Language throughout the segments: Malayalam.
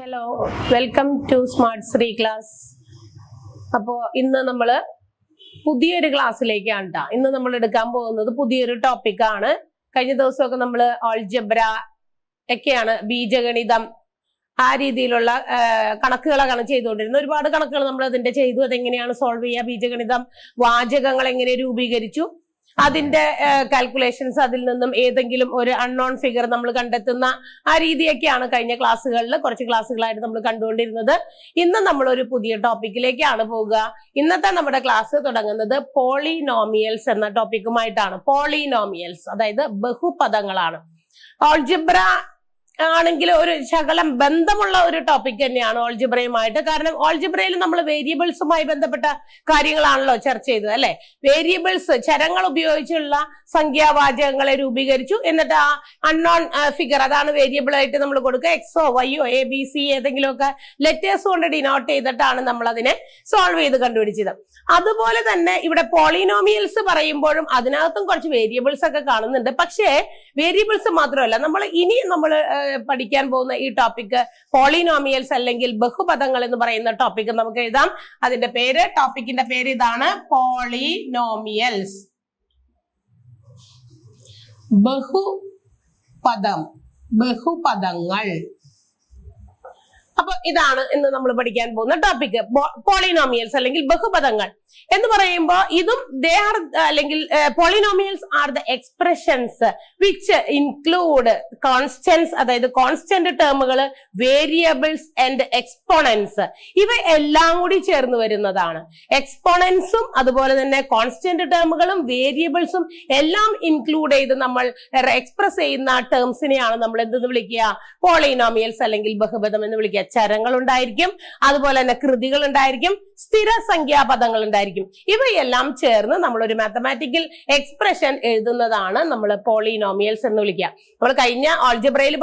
Hello, welcome to smart Shree class. അപ്പോൾ ഇന്ന് നമ്മൾ പുതിയൊരു ക്ലാസ്സിലേക്കാണ് കേട്ടോ. ഇന്ന് നമ്മൾ എടുക്കാൻ പോകുന്നത് പുതിയൊരു ടോപ്പിക്കാണ്. കഴിഞ്ഞ ദിവസമൊക്കെ നമ്മൾ ആൾജിബ്ര ഒക്കെയാണ്, ബീജഗണിതം, ആ രീതിയിലുള്ള കണക്കുകളാണ് ചെയ്തുകൊണ്ടിരുന്നത്. ഒരുപാട് കണക്കുകൾ നമ്മൾ അതിന്റെ ചെയ്തു. അതെങ്ങനെയാണ് സോൾവ് ചെയ്യുക, ബീജഗണിതം, വാചകങ്ങൾ എങ്ങനെ രൂപീകരിച്ചു, അതിന്റെ കാൽക്കുലേഷൻസ്, അതിൽ നിന്നും ഏതെങ്കിലും ഒരു അൺനോൺ ഫിഗർ നമ്മൾ കണ്ടെത്തുന്ന ആ രീതിയൊക്കെയാണ് കഴിഞ്ഞ ക്ലാസ്സുകളിൽ കുറച്ച് ക്ലാസ്സുകളായിട്ട് നമ്മൾ കണ്ടുകൊണ്ടിരുന്നത്. ഇന്ന് നമ്മൾ ഒരു പുതിയ ടോപ്പിക്കിലേക്കാണ് പോവുക. ഇന്നത്തെ നമ്മുടെ ക്ലാസ് തുടങ്ങുന്നത് പോളിനോമിയൽസ് എന്ന ടോപ്പിക്കുമായിട്ടാണ്. പോളിനോമിയൽസ് അതായത് ബഹുപദങ്ങളാണ്. ആൾജിബ്ര ആണെങ്കിൽ ഒരു ശകലം ബന്ധമുള്ള ഒരു ടോപ്പിക് തന്നെയാണ് ആൾജിബ്രയുമായിട്ട്. കാരണം ആൾജിബ്രയിൽ നമ്മൾ വേരിയബിൾസുമായി ബന്ധപ്പെട്ട കാര്യങ്ങളാണല്ലോ ചർച്ച ചെയ്തത്, അല്ലെ? വേരിയബിൾസ്, ചരങ്ങൾ ഉപയോഗിച്ചുള്ള സംഖ്യാവാചകങ്ങളെ രൂപീകരിച്ചു. എന്നിട്ട് ആ അൺനോൺ ഫിഗർ, അതാണ് വേരിയബിൾ ആയിട്ട് നമ്മൾ കൊടുക്കുക. എക്സോ വൈയോ എ ബി സി ഏതെങ്കിലുമൊക്കെ ലെറ്റേഴ്സ് കൊണ്ട് ഡിനോട്ട് ചെയ്തിട്ടാണ് നമ്മൾ അതിനെ സോൾവ് ചെയ്ത് കണ്ടുപിടിച്ചത്. അതുപോലെ തന്നെ ഇവിടെ പോളിനോമിയൽസ് പറയുമ്പോഴും അതിനകത്തും കുറച്ച് വേരിയബിൾസ് ഒക്കെ കാണുന്നുണ്ട്. പക്ഷേ വേരിയബിൾസ് മാത്രമല്ല, നമ്മൾ ഇനി നമ്മൾ പഠിക്കാൻ പോകുന്ന ഈ ടോപ്പിക് പോളിനോമിയൽസ് അല്ലെങ്കിൽ ബഹുപദങ്ങൾ എന്ന് പറയുന്ന ടോപ്പിക് നമുക്ക് എഴുതാം. അതിന്റെ പേര്, ടോപ്പിക്കിന്റെ പേര് ഇതാണ്, പോളിനോമിയൽസ്. ബഹുപദം, ബഹുപദങ്ങൾ. അപ്പൊ ഇതാണ് ഇന്ന് നമ്മൾ പഠിക്കാൻ പോകുന്ന ടോപ്പിക്, പോളിനോമിയൽസ് അല്ലെങ്കിൽ ബഹുപദങ്ങൾ എന്ന് പറയുമ്പോൾ ഇതും ദേ ആർ അല്ലെങ്കിൽ polynomials are the expressions which include constants, അതായത് കോൺസ്റ്റന്റ് ടേമുകൾ, വേരിയബിൾസ് ആൻഡ് എക്സ്പോണൻസ്. ഇവ എല്ലാം കൂടി ചേർന്ന് വരുന്നതാണ്. എക്സ്പോണൻസും അതുപോലെ തന്നെ കോൺസ്റ്റന്റ് ടേമുകളും വേരിയബിൾസും എല്ലാം ഇൻക്ലൂഡ് ചെയ്ത് നമ്മൾ എക്സ്പ്രസ് ചെയ്യുന്ന ടേംസിനെയാണ് നമ്മൾ എന്തെന്ന് വിളിക്കുക? പോളിനോമിയൽസ് അല്ലെങ്കിൽ ബഹുപദം എന്ന് വിളിക്കുക. ചരങ്ങൾ ഉണ്ടായിരിക്കും, അതുപോലെ തന്നെ കൃതികൾ ഉണ്ടായിരിക്കും, സ്ഥിര സംഖ്യാപദങ്ങൾ ഉണ്ടായിരിക്കും. ഇവയെല്ലാം ചേർന്ന് നമ്മളൊരു മാത്തമാറ്റിക്കൽ എക്സ്പ്രഷൻ എഴുതുന്നതാണ് നമ്മൾ പോളിനോമിയൽസ് എന്ന് വിളിക്കുക. നമ്മൾ കഴിഞ്ഞ ആൾജിബ്രയിൽ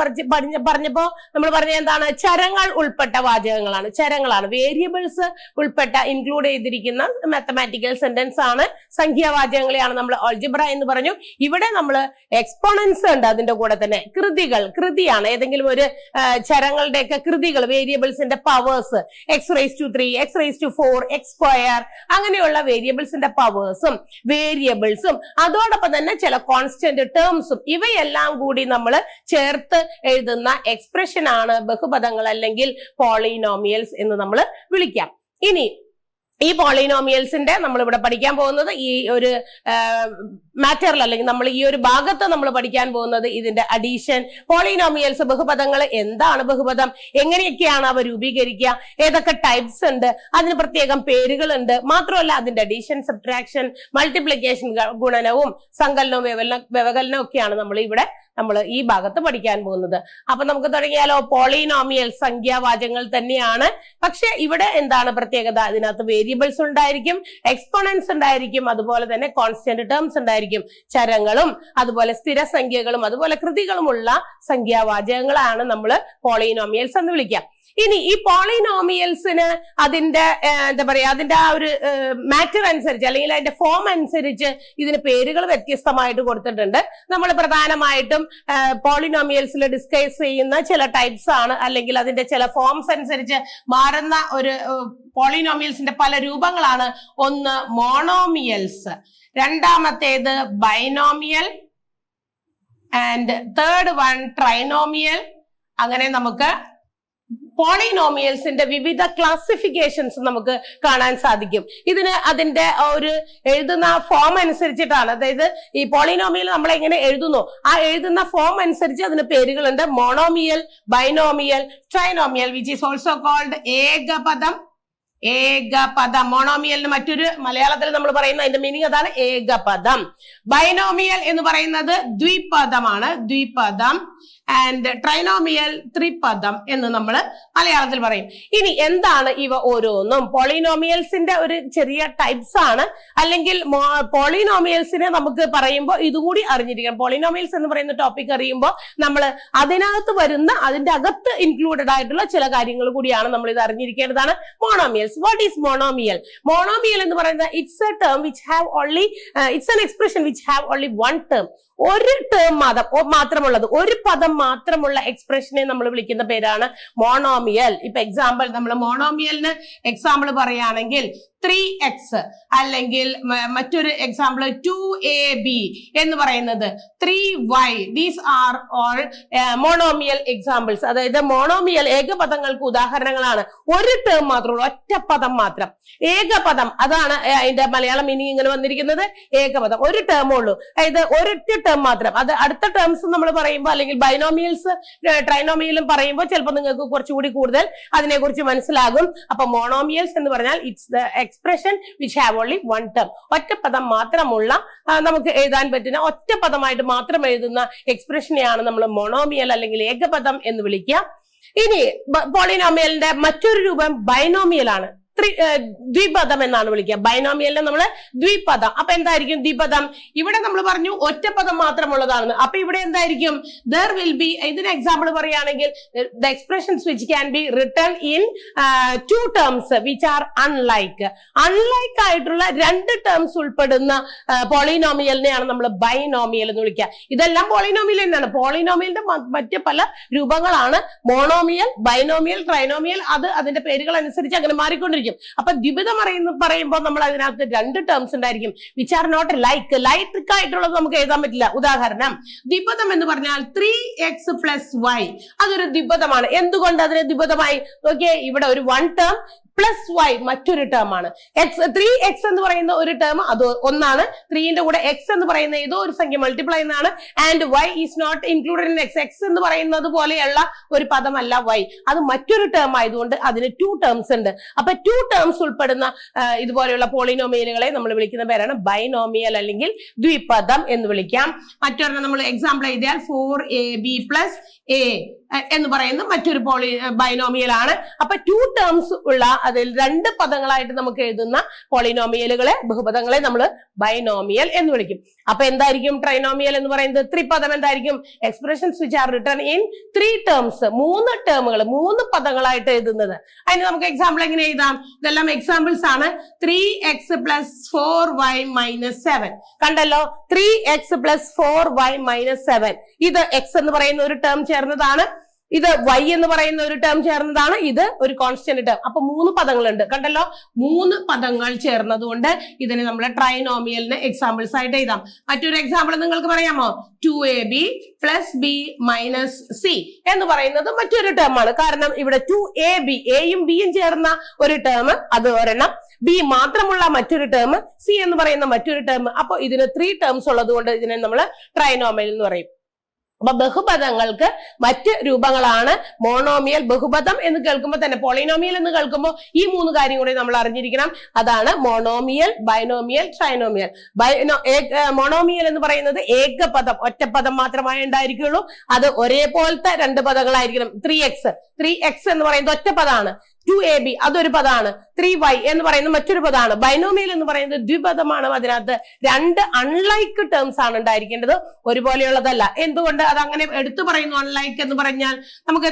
പറഞ്ഞപ്പോ നമ്മൾ പറഞ്ഞ എന്താണ്? ചരങ്ങൾ ഉൾപ്പെട്ട വാചകങ്ങളാണ്, ചരങ്ങളാണ്, വേരിയബിൾസ് ഉൾപ്പെട്ട ഇൻക്ലൂഡ് ചെയ്തിരിക്കുന്ന മാത്തമാറ്റിക്കൽ സെന്റൻസ് ആണ്, സംഖ്യാവാചകങ്ങളെയാണ് നമ്മൾ ആൾജിബ്ര എന്ന് പറഞ്ഞു. ഇവിടെ നമ്മൾ എക്സ്പോണൻസ് ഉണ്ട്, അതിന്റെ കൂടെ തന്നെ കൃതികൾ, കൃതിയാണ് ഏതെങ്കിലും ഒരു ചരങ്ങളുടെയൊക്കെ കൃതികൾ, വേരിയബിൾസിന്റെ powers, x raise to 3, x raise to 4, x square, അങ്ങനെയുള്ള വേരിയബിൾസിന്റെ പവേഴ്സും വേരിയബിൾസും അതോടൊപ്പം തന്നെ ചില കോൺസ്റ്റന്റ് ടേംസും ഇവയെല്ലാം കൂടി നമ്മൾ ചേർത്ത് എഴുതുന്ന എക്സ്പ്രഷൻ ആണ് ബഹുപദങ്ങൾ അല്ലെങ്കിൽ പോളിനോമിയൽസ് എന്ന് നമ്മൾ വിളിക്കാം. ഇനി ഈ പോളിനോമിയൽസിന്റെ നമ്മൾ ഇവിടെ പഠിക്കാൻ പോകുന്നത് ഈ ഒരു മാറ്ററിൽ അല്ലെങ്കിൽ നമ്മൾ ഈ ഒരു ഭാഗത്ത് നമ്മൾ പഠിക്കാൻ പോകുന്നത് ഇതിന്റെ അഡീഷൻ, പോളിനോമിയൽസ്, ബഹുപദങ്ങൾ, എന്താണ് ബഹുപദം, എങ്ങനെയൊക്കെയാണ് അവ രൂപീകരിക്കുക, ഏതൊക്കെ ടൈപ്സ് ഉണ്ട്, അതിന് പ്രത്യേകം പേരുകളുണ്ട്, മാത്രമല്ല അതിന്റെ അഡീഷൻ, സബ്ട്രാക്ഷൻ, മൾട്ടിപ്ലിക്കേഷൻ, ഗുണനവും സങ്കലനവും വ്യവകലനവും ഒക്കെയാണ് നമ്മൾ ഈ ഭാഗത്ത് പഠിക്കാൻ പോകുന്നത്. അപ്പൊ നമുക്ക് തുടങ്ങിയാലോ? പോളിനോമിയൽ സംഖ്യാവാചകങ്ങൾ തന്നെയാണ്. പക്ഷെ ഇവിടെ എന്താണ് പ്രത്യേകത? ഇതിനകത്ത് വേരിയബിൾസ് ഉണ്ടായിരിക്കും, എക്സ്പോണൻസ് ഉണ്ടായിരിക്കും, അതുപോലെ തന്നെ കോൺസ്റ്റന്റ് ടേംസ് ഉണ്ടായിരിക്കും. ചരങ്ങളും അതുപോലെ സ്ഥിരസംഖ്യകളും അതുപോലെ കൃതികളുമുള്ള സംഖ്യാവാചകങ്ങളാണ് നമ്മൾ പോളിനോമിയൽസ് എന്ന് വിളിക്കാം. ഇനി ഈ പോളിനോമിയൽസിന് അതിന്റെ എന്താ പറയാ, അതിന്റെ ആ ഒരു മാറ്റർ അനുസരിച്ച് അല്ലെങ്കിൽ അതിന്റെ ഫോം അനുസരിച്ച് ഇതിന് പേരുകൾ വ്യത്യസ്തമായിട്ട് കൊടുത്തിട്ടുണ്ട്. നമ്മൾ പ്രധാനമായിട്ടും പോളിനോമിയൽസിൽ ഡിസ്കസ് ചെയ്യുന്ന ചില ടൈപ്സ് ആണ്, അല്ലെങ്കിൽ അതിന്റെ ചില ഫോംസ് അനുസരിച്ച് മാറുന്ന ഒരു പോളിനോമിയൽസിന്റെ പല രൂപങ്ങളാണ്. ഒന്ന് മോണോമിയൽസ്, രണ്ടാമത്തേത് binomial, and third one trinomial. അങ്ങനെ നമുക്ക് പോളിനോമിയൽസിന്റെ വിവിധ ക്ലാസിഫിക്കേഷൻസ് നമുക്ക് കാണാൻ സാധിക്കും. ഇതിന് അതിന്റെ ഒരു എഴുതുന്ന ഫോം അനുസരിച്ചിട്ടാണ്. അതായത് ഈ പോളിനോമിയൽ നമ്മൾ എങ്ങനെ എഴുതുന്നു, ആ എഴുതുന്ന ഫോം അനുസരിച്ച് അതിന് പേരുകളുണ്ട്. Monomial, binomial, trinomial, which is also called ഏകപദം. ഏകപദം, മോണോമിയലിന് മറ്റൊരു മലയാളത്തിൽ നമ്മൾ പറയുന്ന അതിന്റെ മീനിങ് അതാണ്, ഏകപദം. ബൈനോമിയൽ എന്ന് പറയുന്നത് ദ്വിപദമാണ്, ദ്വിപദം. ആൻഡ് ട്രൈനോമിയൽ ത്രിപദം എന്ന് നമ്മൾ മലയാളത്തിൽ പറയും. ഇനി എന്താണ് ഇവ ഓരോന്നും? പോളിനോമിയൽസിന്റെ ഒരു ചെറിയ ടൈപ്സ് ആണ്, അല്ലെങ്കിൽ പോളിനോമിയൽസിനെ നമുക്ക് പറയുമ്പോൾ ഇതുകൂടി അറിഞ്ഞിരിക്കണം. പോളിനോമിയൽസ് എന്ന് പറയുന്ന ടോപ്പിക് അറിയുമ്പോൾ നമ്മൾ അതിനകത്ത് വരുന്ന, അതിന്റെ അകത്ത് ഇൻക്ലൂഡഡ് ആയിട്ടുള്ള ചില കാര്യങ്ങൾ കൂടിയാണ് നമ്മൾ ഇത് അറിഞ്ഞിരിക്കേണ്ടതാണ്. മോണോമിയൽസ്, വാട്ട് ഈസ് മോണോമിയൽ? മോണോമിയൽ എന്ന് പറയുന്നത് it's A term which have only, it's an expression which have only one term. ഒരു ടേം മാത്രമുള്ളത്, ഒരു പദം മാത്രമുള്ള എക്സ്പ്രഷനെ നമ്മൾ വിളിക്കുന്ന പേരാണ് മോണോമിയൽ. ഇപ്പൊ എക്സാമ്പിൾ നമ്മൾ മോണോമിയലിന് എക്സാമ്പിൾ പറയുകയാണെങ്കിൽ 3x അല്ലെങ്കിൽ മറ്റൊരു എക്സാമ്പിൾ 2ab എന്ന് പറയുന്നത് 3y. These are all monomial examples. അതായത് മോണോമിയൽ ഏകപദങ്ങൾക്ക് ഉദാഹരണങ്ങളാണ്. ഒരു ടേം മാത്രമുള്ള ഒറ്റ പദം മാത്രം, ഏകപദം. അതാണ് അതിന്റെ മലയാളം മീനിങ് ഇങ്ങനെ വന്നിരിക്കുന്നത്, ഏകപദം, ഒരു ടേമേ ഉള്ളൂ. അതായത് ഒരൊറ്റ ടേം മാത്രം. അത് അടുത്ത ടേംസ് നമ്മൾ പറയുമ്പോൾ അല്ലെങ്കിൽ ബൈനോമിയൽസ് ട്രൈനോമിയലും പറയുമ്പോൾ ചിലപ്പോൾ നിങ്ങൾക്ക് കുറച്ചുകൂടി കൂടുതൽ അതിനെക്കുറിച്ച് മനസ്സിലാകും. അപ്പൊ മോണോമിയൽസ് എന്ന് പറഞ്ഞാൽ it's the expression which have only one term. ഒറ്റ പദം മാത്രമുള്ള നമുക്ക് എഴുതാൻ പറ്റുന്ന ഒറ്റ പദമായിട്ട് മാത്രം എഴുതുന്ന എക്സ്പ്രഷനെയാണ് നമ്മൾ മോണോമിയൽ അല്ലെങ്കിൽ ഏകപദം എന്ന് വിളിക്കുക. ഇനി പോളിനോമിയലിന്റെ മറ്റൊരു രൂപം ബൈനോമിയൽ ആണ്. ദ്വിപദം എന്നാണ് വിളിക്കുക. ബൈനോമിയലിനെ നമ്മള് ദ്വിപദം. അപ്പൊ എന്തായിരിക്കും ദ്വിപദം? ഇവിടെ നമ്മൾ പറഞ്ഞു ഒറ്റപ്പദം മാത്രമുള്ളതാണെന്ന്. അപ്പൊ ഇവിടെ എന്തായിരിക്കും? ദർ വിൽ ബി, ഇതിന് എക്സാമ്പിൾ പറയുകയാണെങ്കിൽ the expressions which can be written in two terms which are unlike. Unlike ആയിട്ടുള്ള രണ്ട് ടേംസ് ഉൾപ്പെടുന്ന പോളിനോമിയലിനെയാണ് നമ്മൾ ബൈനോമിയൽ എന്ന് വിളിക്കുക. ഇതെല്ലാം പോളിനോമിയൽ തന്നെയാണ്. പോളിനോമിയലിന്റെ മറ്റ് പല രൂപങ്ങളാണ് മോണോമിയൽ, ബൈനോമിയൽ, ട്രൈനോമിയൽ. അത് അതിന്റെ പേരുകൾ അനുസരിച്ച് അങ്ങനെ മാറിക്കൊണ്ടിരിക്കും. അപ്പൊ ദ്വിപദം പറയുമ്പോൾ നമ്മൾ അതിനകത്ത് രണ്ട് ടേംസ് ഉണ്ടായിരിക്കും which are not like. Like ആയിട്ടുള്ളത് നമുക്ക് എഴുതാൻ പറ്റില്ല. ഉദാഹരണം, ദ്വിപദം എന്ന് പറഞ്ഞാൽ 3x + y. അതൊരു ദ്വിപദമാണ്. എന്തുകൊണ്ട് അതിന് ദ്വിപദമായി? നോക്കിയേ, ഇവിടെ ഒരു വൺ ടേം പ്ലസ് y മറ്റൊരു ടേം ആണ്. 3x എന്ന് പറയുന്ന ഒരു ടേം അത് ഒന്നാണ്. 3ന്റെ കൂടെ x എന്ന് പറയുന്ന ഏതോ ഒരു സംഖ്യ മൾട്ടിപ്ലൈ ചെയ്യുന്നതാണ്. And y is not included in x. x എന്ന് പറയുന്നത് പോലെയുള്ള ഒരു പദമല്ല y. അത് മറ്റൊരു ടേം ആയതുകൊണ്ട് അതിന് 2 ടേംസ് ഉണ്ട്. അപ്പൊ 2 ടേംസ് ഉൾപ്പെടുന്ന ഇതുപോലെയുള്ള പോളിനോമിയലുകളെ നമ്മൾ വിളിക്കുന്ന പേരാണ് ബൈനോമിയൽ അല്ലെങ്കിൽ ദ്വിപദം എന്ന് വിളിക്കാം. മറ്റൊരെണ്ണം നമ്മൾ എക്സാമ്പിൾ എഴുതിയാൽ 4ab + a എന്ന് പറയുന്ന മറ്റൊരു ബൈനോമിയൽ ആണ്. അപ്പൊ 2 ടേംസ് ഉള്ള, അതിൽ രണ്ട് പദങ്ങളായിട്ട് നമുക്ക് എഴുതുന്ന പോളിനോമിയലുകളെ, ബഹുപദങ്ങളെ നമ്മൾ ബൈനോമിയൽ എന്ന് വിളിക്കും. അപ്പൊ എന്തായിരിക്കും ട്രൈനോമിയൽ എന്ന് പറയുന്നത്? ത്രിപദം. എന്തായിരിക്കും? Expressions which are written in 3 terms, 3 ടേമുകൾ, 3 പദങ്ങളായിട്ട് എഴുതുന്നത്. അതിന് നമുക്ക് എക്സാമ്പിൾ എങ്ങനെ എഴുതാം? ഇതെല്ലാം എക്സാമ്പിൾസ് ആണ്. 3x + 4y - 7. കണ്ടല്ലോ, 3x + 4y - 7. ഇത് x എന്ന് പറയുന്ന ഒരു ടേം ചേർന്നതാണ്. ഇത് y എന്ന് പറയുന്ന ഒരു ടേം ചേർന്നതാണ്. ഇത് ഒരു കോൺസ്റ്റന്റ് ടേം. അപ്പൊ 3 പദങ്ങളുണ്ട്. കണ്ടല്ലോ, 3 പദങ്ങൾ ചേർന്നതുകൊണ്ട് ഇതിനെ നമ്മൾ ട്രൈനോമിയലിന് എക്സാമ്പിൾസ് ആയിട്ട് എഴുതാം. മറ്റൊരു എക്സാമ്പിൾ നിങ്ങൾക്ക് പറയാമോ? 2ab + b - c എന്ന് പറയുന്നത് മറ്റൊരു ടേം ആണ്. കാരണം ഇവിടെ 2ab, എയും ബിയും ചേർന്ന ഒരു ടേം, അത് ഒരെണ്ണം. ബി മാത്രമുള്ള മറ്റൊരു ടേം, സി എന്ന് പറയുന്ന മറ്റൊരു ടേം. അപ്പൊ ഇതിന് 3 ടേംസ് ഉള്ളത് കൊണ്ട് ഇതിനെ നമ്മൾ ട്രൈനോമിയൽ എന്ന് പറയും. അപ്പൊ ബഹുപദങ്ങൾക്ക് മറ്റ് രൂപങ്ങളാണ് മോണോമിയൽ. ബഹുപദം എന്ന് കേൾക്കുമ്പോൾ തന്നെ, പോളിനോമിയൽ എന്ന് കേൾക്കുമ്പോൾ ഈ 3 കാര്യം കൂടി നമ്മൾ അറിഞ്ഞിരിക്കണം. അതാണ് മോണോമിയൽ, ബൈനോമിയൽ, ട്രൈനോമിയൽ. മോണോമിയൽ എന്ന് പറയുന്നത് ഏകപദം, ഒറ്റപ്പദം മാത്രമേ ഉണ്ടായിരിക്കുള്ളൂ. അത് ഒരേപോലത്തെ 2 പദങ്ങളായിരിക്കണം. 3x എന്ന് പറയുന്നത് ഒറ്റപ്പദമാണ്. 2ab അതൊരു പദമാണ്. 3y എന്ന് പറയുന്നത് മറ്റൊരു പദമാണ്. ബൈനോമിയൽ എന്ന് പറയുന്നത് ദ്വിപദമാണ്. അതിനകത്ത് 2 അൺലൈക്ക് ടേംസ് ആണ് ഉണ്ടായിരിക്കേണ്ടത്, ഒരുപോലെയുള്ളതല്ല. എന്തുകൊണ്ട് അത് അങ്ങനെ എടുത്തു പറയുന്നു? അൺലൈക്ക് എന്ന് പറഞ്ഞാൽ നമുക്ക്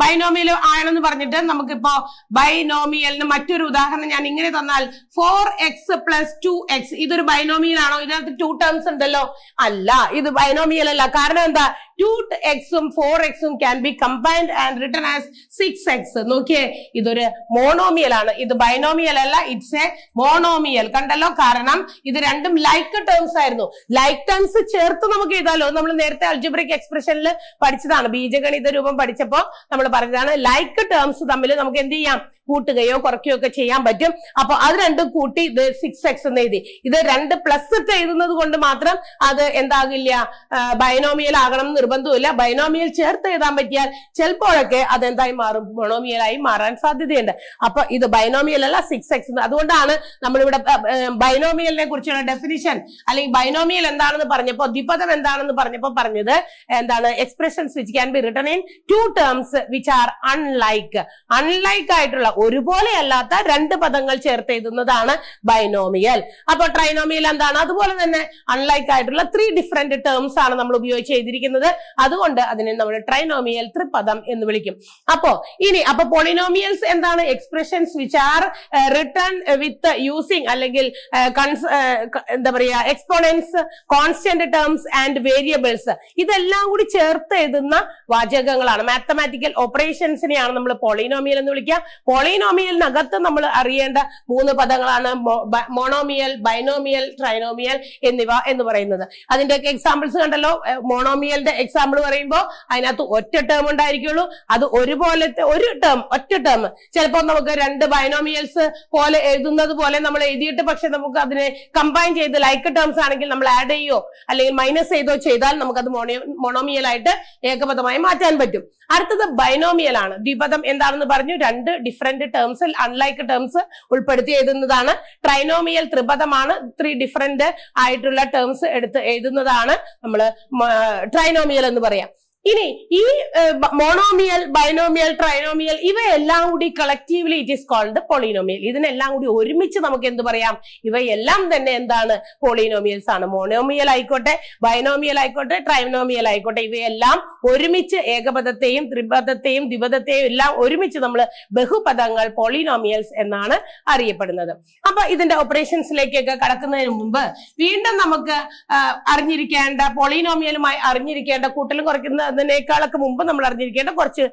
ബൈനോമിയൽ ആണെന്ന് പറഞ്ഞിട്ട് നമുക്കിപ്പോ ബൈനോമിയലിന് മറ്റൊരു ഉദാഹരണം ഞാൻ ഇങ്ങനെ തന്നാൽ 4x + 2x, ഇതൊരു ബൈനോമിയൽ ആണോ? ഇതിനകത്ത് 2 ടേംസ് ഉണ്ടല്ലോ. അല്ല, ഇത് ബൈനോമിയൽ അല്ല. കാരണം എന്താ? 2x-ഉം 4x-ഉം can be combined and written as 6x. നോക്കിയേ, ഇതൊരു മോണോമിയൽ ആണ്. ഇത് ബൈനോമിയൽ അല്ല, ഇറ്റ്സ് എ മോണോമിയൽ. കണ്ടല്ലോ, കാരണം ഇത് രണ്ടും ലൈക്ക് ടേംസ് ആയിരുന്നു. ലൈക്ക് ടേംസ് ചേർത്ത് നമുക്ക് എഴുതാലോ. നമ്മൾ നേരത്തെ അൾജിബ്രിക് എക്സ്പ്രഷനിൽ പഠിച്ചതാണ്. ബീജഗണിത രൂപം പഠിച്ചപ്പോ നമ്മൾ പറഞ്ഞതാണ് ലൈക്ക് ടേംസ് തമ്മിൽ നമുക്ക് എന്ത് ചെയ്യാം? കൂട്ടുകയോ കുറയ്ക്കുകയോ ഒക്കെ ചെയ്യാൻ പറ്റും. അപ്പൊ അത് രണ്ടും കൂട്ടി ഇത് 6x എന്ന് എഴുതി. ഇത് 2 പ്ലസ് ഇട്ട് എഴുതുന്നത് കൊണ്ട് മാത്രം അത് എന്താകില്ല? ബൈനോമിയൽ ആകണം നിർബന്ധമില്ല. ബൈനോമിയൽ ചേർത്ത് എഴുതാൻ പറ്റിയാൽ ചിലപ്പോഴൊക്കെ അതെന്തായി മാറും? മോണോമിയലായി മാറാൻ സാധ്യതയുണ്ട്. അപ്പൊ ഇത് ബൈനോമിയൽ അല്ല, 6x. അതുകൊണ്ടാണ് നമ്മളിവിടെ ബൈനോമിയലിനെ കുറിച്ചുള്ള ഡെഫിനിഷൻ അല്ലെങ്കിൽ ബൈനോമിയൽ എന്താണെന്ന് പറഞ്ഞപ്പോ, ദ്വിപദം എന്താണെന്ന് പറഞ്ഞപ്പോ പറഞ്ഞത് എന്താണ്? Expressions which can be written in 2 terms which are unlike. Unlike ആയിട്ടുള്ള ഒരുപോലെ അല്ലാത്ത രണ്ട് പദങ്ങൾ ചേർത്ത് എഴുതുന്നതാണ് ബൈനോമിയൽ. അപ്പൊ ട്രൈനോമിയൽ എന്താണ്? അതുപോലെ തന്നെ അൺലൈക്ക് ആയിട്ടുള്ള 3 ഡിഫറെന്റ് ടേംസ് ആണ് നമ്മൾ ഉപയോഗിച്ച് എഴുതിയിരിക്കുന്നത്. അതുകൊണ്ട് അതിനെ നമ്മൾ ട്രൈനോമിയൽ ത്രിപദം എന്ന് വിളിക്കും. അപ്പോ പോളിനോമിയൽസ് എന്താണ്? Expressions which are written with using അല്ലെങ്കിൽ എന്താ പറയാ exponents, constant terms and variables, ഇതെല്ലാം കൂടി ചേർത്ത് എഴുതുന്ന വാചകങ്ങളാണ്. മാത്തമാറ്റിക്കൽ ഓപ്പറേഷൻസിനെയാണ് നമ്മൾ പോളിനോമിയൽ എന്ന് വിളിക്കുക. പോളിനോമിയലിനകത്ത് നമ്മൾ അറിയേണ്ട 3 പദങ്ങളാണ് മോണോമിയൽ, ബൈനോമിയൽ, ട്രൈനോമിയൽ എന്നിവ എന്ന് പറയുന്നത്. അതിന്റെയൊക്കെ എക്സാമ്പിൾസ് കണ്ടല്ലോ. മോണോമിയലിന്റെ എക്സാമ്പിൾ പറയുമ്പോൾ അതിനകത്ത് ഒറ്റ ടേം ഉണ്ടായിരിക്കുള്ളൂ. അത് ഒരുപോലത്തെ ഒരു ടേം, ഒറ്റ ടേം. ചിലപ്പോൾ നമുക്ക് 2 ബൈനോമിയൽസ് പോലെ എഴുതുന്നത് പോലെ നമ്മൾ എഴുതിയിട്ട് പക്ഷെ നമുക്ക് അതിനെ കമ്പൈൻ ചെയ്ത് ലൈക്ക് ടേംസ് ആണെങ്കിൽ നമ്മൾ ആഡ് ചെയ്യോ അല്ലെങ്കിൽ മൈനസ് ചെയ്തോ ചെയ്താൽ നമുക്കത് മോണോമിയൽ ആയിട്ട് ഏകപദമായി മാറ്റാൻ പറ്റും. അടുത്തത് ബൈനോമിയൽ ആണ്. ദ്വിപദം എന്താണെന്ന് പറഞ്ഞു. 2 ഡിഫറെന്റ് ടേംസിൽ അൺലൈക്ക് ടേംസ് ഉൾപ്പെടുത്തി എഴുതുന്നതാണ്. ട്രൈനോമിയൽ ത്രിപദമാണ്. 3 ഡിഫറെന്റ് ആയിട്ടുള്ള ടേംസ് എടുത്ത് എഴുതുന്നതാണ് നമ്മൾ ട്രൈനോമിയൽ എന്ന് പറയാം. ഇനി ഈ മോണോമിയൽ, ബൈനോമിയൽ, ട്രൈനോമിയൽ ഇവയെല്ലാം കൂടി collectively it is called polynomial. ഇതിനെല്ലാം കൂടി ഒരുമിച്ച് നമുക്ക് എന്ത് പറയാം? ഇവയെല്ലാം തന്നെ എന്താണ്? പോളിനോമിയൽസ് ആണ്. മോണോമിയൽ ആയിക്കോട്ടെ, ബൈനോമിയൽ ആയിക്കോട്ടെ, ട്രൈനോമിയൽ ആയിക്കോട്ടെ, ഇവയെല്ലാം ഒരുമിച്ച് ഏകപദത്തെയും ത്രിപദത്തെയും ദ്വിപദത്തെയും എല്ലാം ഒരുമിച്ച് നമ്മൾ ബഹുപദങ്ങൾ, പോളിനോമിയൽസ് എന്നാണ് അറിയപ്പെടുന്നത്. അപ്പൊ ഇതിന്റെ ഓപ്പറേഷൻസിലേക്കൊക്കെ കടക്കുന്നതിന് മുമ്പ് വീണ്ടും നമുക്ക് അറിഞ്ഞിരിക്കേണ്ട, പോളിനോമിയലുമായി അറിഞ്ഞിരിക്കേണ്ട, കൂട്ടലും കുറയ്ക്കുന്ന അതിനേക്കാളൊക്കെ മുമ്പ് നമ്മൾ അറിഞ്ഞിരിക്കേണ്ട കുറച്ച്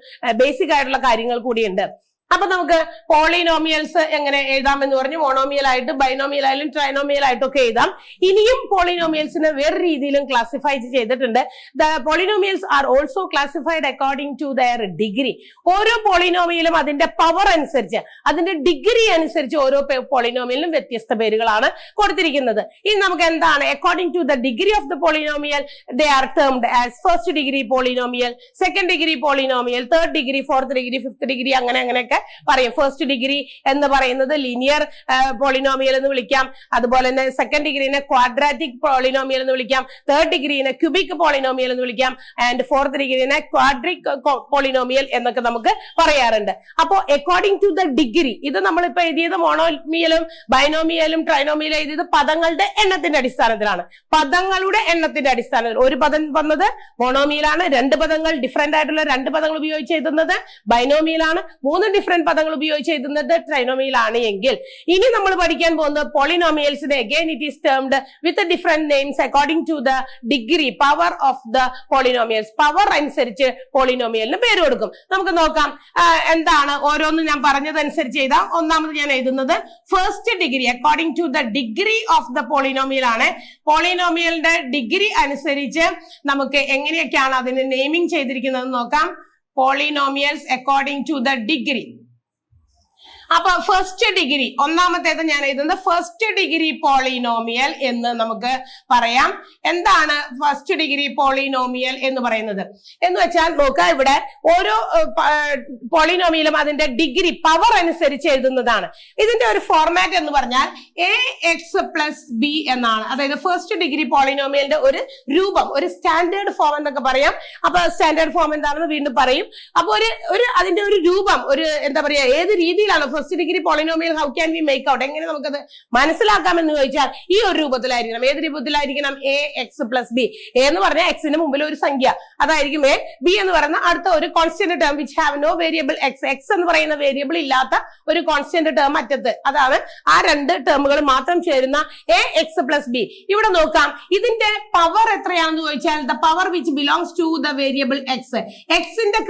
ബേസിക് ആയിട്ടുള്ള കാര്യങ്ങൾ കൂടിയുണ്ട്. അപ്പൊ നമുക്ക് പോളിനോമിയൽസ് എങ്ങനെ എഴുതാമെന്ന് പറഞ്ഞു. മോണോമിയൽ ആയിട്ട്, ബൈനോമിയൽ ആയാലും ട്രൈനോമിയൽ ആയിട്ടും ഒക്കെ എഴുതാം. ഇനിയും പോളിനോമിയൽസിനെ വേറെ രീതിയിലും ക്ലാസിഫൈ ചെയ്തിട്ടുണ്ട്. The polynomials are also classified according to their degree. ഓരോ പോളിനോമിയലും അതിന്റെ പവർ അനുസരിച്ച്, അതിന്റെ ഡിഗ്രി അനുസരിച്ച് ഓരോ പോളിനോമിയലിനും വ്യത്യസ്ത പേരുകളാണ് കൊടുത്തിരിക്കുന്നത്. ഇനി നമുക്ക് എന്താണ്? According to the degree of the polynomial they are termed as first degree polynomial, second degree polynomial, third degree, fourth degree, fifth degree, അങ്ങനെയൊക്കെ പറയും. ഫസ്റ്റ് ഡിഗ്രി എന്ന് പറയുന്നത് ലീനിയർ പോളിനോമിയൽ എന്ന് വിളിക്കാം. അതുപോലെ തന്നെ സെക്കൻഡ് ഡിഗ്രീനെ ക്വാഡ്രാറ്റിക് പോളിനോമിയൽ എന്ന് വിളിക്കാം. തേർഡ് ഡിഗ്രീനെ ക്യൂബിക് പോളിനോമിയൽ എന്ന് വിളിക്കാം. ആൻഡ് ഫോർത്ത് ഡിഗ്രീനെ ക്വാഡ്രിക് പോളിനോമിയൽ എന്നൊക്കെ നമുക്ക് പറയാറുണ്ട്. അപ്പോ അക്കോർഡിംഗ് ടു ദ ഡിഗ്രി, ഇത് നമ്മളിപ്പോ എഴുതിയത് മോണോമിയലും ബൈനോമിയലും ട്രൈനോമിയലും എഴുതിയത് പദങ്ങളുടെ എണ്ണത്തിന്റെ അടിസ്ഥാനത്തിലാണ്. പദങ്ങളുടെ എണ്ണത്തിന്റെ അടിസ്ഥാനത്തിൽ ഒരു പദം വന്നത് മോണോമിയലാണ്, 2 പദങ്ങൾ ഡിഫറെന്റ് ആയിട്ടുള്ള 2 പദങ്ങൾ ഉപയോഗിച്ച് എഴുതുന്നത് ബൈനോമിയലാണ്, 3 ഡിഫറെന്റ് പദങ്ങൾ ഉപയോഗിച്ച് എഴുതുന്നത് ട്രൈനോമിയൽ ആണ്. എങ്കിൽ ഇനി നമ്മൾ പഠിക്കാൻ പോകുന്നത് പോളിനോമിയൽസിനെ again it is termed with different names according to the degree, power of the polynomials. Power അനുസരിച്ച് പോളിനോമിയലിന് പേര് കൊടുക്കും. നമുക്ക് നോക്കാം എന്താണ് ഓരോന്നും ഞാൻ പറഞ്ഞതനുസരിച്ച് എഴുതാം. ഒന്നാമത് ഞാൻ എഴുതുന്നത് first degree. According to the degree of the polynomial ആണ്. പോളിനോമിയലിന്റെ ഡിഗ്രി അനുസരിച്ച് നമുക്ക് എങ്ങനെയൊക്കെയാണ് അതിന് നെയിമിംഗ് ചെയ്തിരിക്കുന്നത് നോക്കാം. Polynomials according to the degree. അപ്പൊ ഫസ്റ്റ് ഡിഗ്രി, ഒന്നാമത്തേത് ഞാൻ എഴുതുന്നത് ഫസ്റ്റ് ഡിഗ്രി പോളിനോമിയൽ എന്ന് നമുക്ക് പറയാം. എന്താണ് ഫസ്റ്റ് ഡിഗ്രി പോളിനോമിയൽ എന്ന് പറയുന്നത് എന്ന് വെച്ചാൽ നോക്കുക, ഇവിടെ ഓരോ പോളിനോമിയലും അതിന്റെ ഡിഗ്രി, പവർ അനുസരിച്ച് എഴുതുന്നതാണ്. ഇതിന്റെ ഒരു ഫോർമാറ്റ് എന്ന് പറഞ്ഞാൽ ax+b എന്നാണ്. അതായത് ഫസ്റ്റ് ഡിഗ്രി പോളിനോമിയലിന്റെ ഒരു രൂപം, ഒരു സ്റ്റാൻഡേർഡ് ഫോം എന്നൊക്കെ പറയാം. അപ്പൊ സ്റ്റാൻഡേർഡ് ഫോം എന്താണെന്ന് വീണ്ടും പറയും. അപ്പൊ ഒരു അതിന്റെ ഒരു രൂപം, ഒരു എന്താ പറയാ, ഏത് രീതിയിലാണ് first degree polynomial, how can we make out, എങ്ങനെ നമുക്കത് മനസ്സിലാക്കാമെന്ന് ചോദിച്ചാൽ ഈ ഒരു രൂപത്തിലായിരിക്കണം. ഏത് രൂപത്തിലായിരിക്കണം? ax+b. a എന്ന് പറഞ്ഞാൽ എക്സിന് മുമ്പിൽ ഒരു സംഖ്യ, അതായിരിക്കും a. b എന്ന് പറയുന്ന അടുത്ത ഒരു constant term which have no variable x. X എന്ന് പറയുന്ന വേരിയബിൾ ഇല്ലാത്ത ഒരു കോൺസ്റ്റന്റ് ടേം അറ്റത്ത്, അതാണ് ആ 2 ടേമുകൾ മാത്രം ചേരുന്ന ax+b. ഇവിടെ നോക്കാം, ഇതിന്റെ പവർ എത്രയാണെന്ന് ചോദിച്ചാൽ the power which belongs to the variable x. എക്സിന്റെ